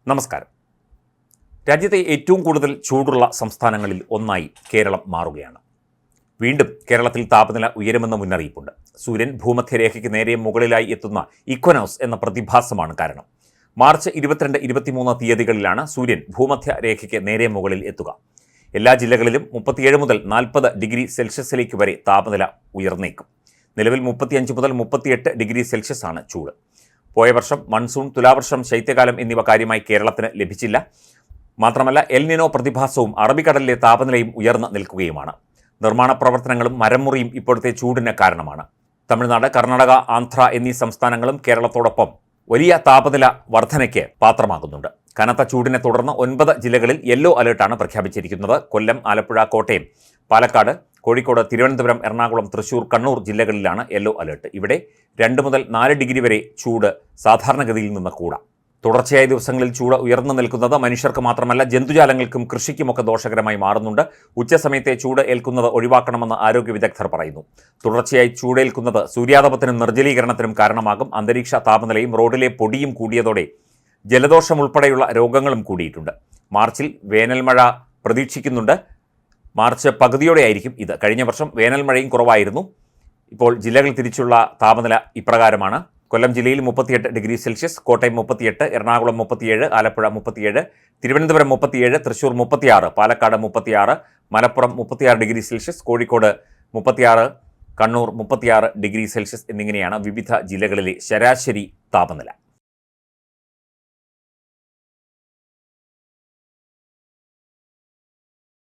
നമസ്കാരം. രാജ്യത്തെ ഏറ്റവും കൂടുതൽ ചൂടുള്ള സംസ്ഥാനങ്ങളിൽ ഒന്നായി കേരളം മാറുകയാണ്. വീണ്ടും കേരളത്തിൽ താപനില ഉയരുമെന്ന മുന്നറിയിപ്പുണ്ട്. സൂര്യൻ ഭൂമധ്യരേഖയ്ക്ക് നേരെ മുകളിലായി എത്തുന്ന ഇക്വനോസ് എന്ന പ്രതിഭാസമാണ് കാരണം. മാർച്ച് 22, 23 തീയതികളിലാണ് സൂര്യൻ ഭൂമധ്യരേഖയ്ക്ക് നേരെ മുകളിൽ എത്തുക. എല്ലാ ജില്ലകളിലും 37 മുതൽ 40 ഡിഗ്രി സെൽഷ്യസിലേക്ക് വരെ താപനില ഉയർന്നേക്കും. നിലവിൽ 35 മുതൽ 38 ഡിഗ്രി സെൽഷ്യസ് ആണ് ചൂട്. പോയ വർഷം മൺസൂൺ, തുലാവർഷം, ശൈത്യകാലം എന്നിവ കാര്യമായി കേരളത്തിന് ലഭിച്ചില്ല. മാത്രമല്ല എൽ നിനോ പ്രതിഭാസവും അറബിക്കടലിലെ താപനിലയും ഉയർന്നു നിൽക്കുകയുമാണ്. നിർമ്മാണ പ്രവർത്തനങ്ങളും മരംമുറിയും ഇപ്പോഴത്തെ ചൂടിന് കാരണമാണ്. തമിഴ്നാട്, കർണാടക, ആന്ധ്ര എന്നീ സംസ്ഥാനങ്ങളും കേരളത്തോടൊപ്പം വലിയ താപനില വർധനയ്ക്ക് പാത്രമാകുന്നുണ്ട്. കനത്ത ചൂടിനെ തുടർന്ന് 9 ജില്ലകളിൽ യെല്ലോ അലേർട്ടാണ് പ്രഖ്യാപിച്ചിരിക്കുന്നത്. കൊല്ലം, ആലപ്പുഴ, കോട്ടയം, പാലക്കാട്, കോഴിക്കോട്, തിരുവനന്തപുരം, എറണാകുളം, തൃശൂർ, കണ്ണൂർ ജില്ലകളിലാണ് യെല്ലോ അലേർട്ട്. ഇവിടെ 2 മുതൽ 4 ഡിഗ്രി വരെ ചൂട് സാധാരണഗതിയിൽ നിന്ന് കൂടാം. തുടർച്ചയായ ദിവസങ്ങളിൽ ചൂട് ഉയർന്നു നിൽക്കുന്നത് മനുഷ്യർക്ക് മാത്രമല്ല ജന്തുജാലങ്ങൾക്കും കൃഷിക്കുമൊക്കെ ദോഷകരമായി മാറുന്നുണ്ട്. ഉച്ചസമയത്തെ ചൂട് ഏൽക്കുന്നത് ഒഴിവാക്കണമെന്ന് ആരോഗ്യ വിദഗ്ധർ പറയുന്നു. തുടർച്ചയായി ചൂടേൽക്കുന്നത് സൂര്യാതപത്തിനും നിർജ്ജലീകരണത്തിനും കാരണമാകും. അന്തരീക്ഷ താപനിലയും റോഡിലെ പൊടിയും കൂടിയതോടെ ജലദോഷം ഉൾപ്പെടെയുള്ള രോഗങ്ങളും കൂടിയിട്ടുണ്ട്. മാർച്ചിൽ വേനൽമഴ പ്രതീക്ഷിക്കുന്നുണ്ട്. മാർച്ച് പകുതിയോടെയായിരിക്കും ഇത്. കഴിഞ്ഞ വർഷം വേനൽമഴയും കുറവായിരുന്നു. ഇപ്പോൾ ജില്ലകൾ തിരിച്ചുള്ള താപനില ഇപ്രകാരമാണ്. കൊല്ലം ജില്ലയിൽ 38 degree Celsius, Kottayam 38, Ernakulam 37, Alappuzha 37, Thiruvananthapuram 37, Thrissur 36, Palakkad 36, Malappuram 36 degree Celsius, Kozhikode 36, Kannur 36 degree Celsius എന്നിങ്ങനെയാണ് വിവിധ ജില്ലകളിലെ ശരാശരി താപനില.